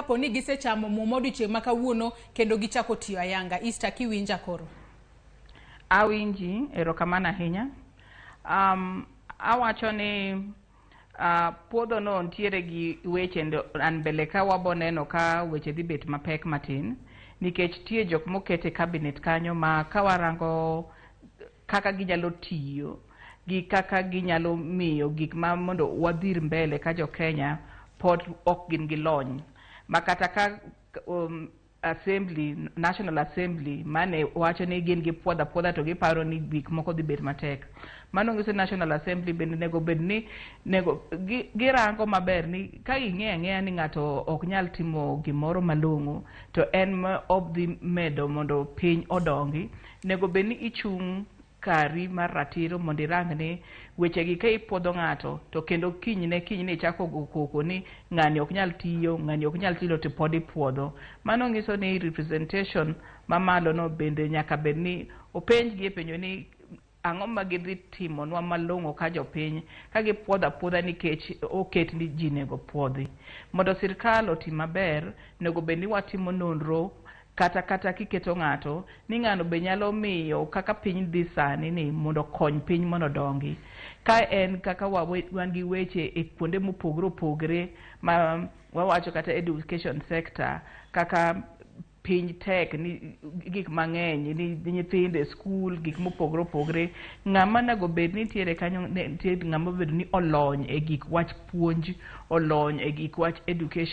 kapo ni gisechamo muomo odiochieng' ma kawuono kendo gichako tiyo ayanga. Easter kiwinja koro. Awinji, erokamano ahinya. Awacho ni puodho no ntiere gi weche an mbele ka waboneno ka weche dhi bet mapek matin nikech tie jok mokete cabinet kanyo ma kawarango kaka ginyalo tiyo gi kaka ginyalo miyo gik ma mondo wadhir mbele ka jo Kenya pod ok gin gi lony makata ka National Assembly mane wacho ni gin gi puodha to giparo ni gik moko dhi bet matek. Mano nyiso National Assembly bende nego bed ni girango maber ni ka ing'eya ni ng'ato ok nyal timo gimoro malong'o to en ma obdhi medo mondo piny odongi, nego bed ni ichung' kari mar ratiro mondo irang ni weche gi ka ipuodho ng'ato to kendo kinyne ichako go koko ni ng'ani ok nyal tiyo, ng'ani ok nyal tilo to pod ipuodho. Mano nyiso ni representation mamalo no bende nyaka bed ni openj gi penjo ni ang'o ma gidhi timo nwa malong'o ka jopiny ka gipuodho apuodha nikech oket ni ji nego puodhi. Mondo sirkal oti maber nego bed ni watimo nonro kata kiketo ng'ato ni ng'ano be nyalo miyo kaka piny dhi sani ni mondo kony piny mondo dongi. Ka en kaka wan gi weche e kuonde mopogore opogore ma wawacho kata education sector kaka piny tek ni gik mang'eny ni nyithinde skul gik mopogore opogore, ng'ama nego bed ni nitiere kanyo nitiere ng'ama bed ni olony e gik wach puonj, olony e gik wach education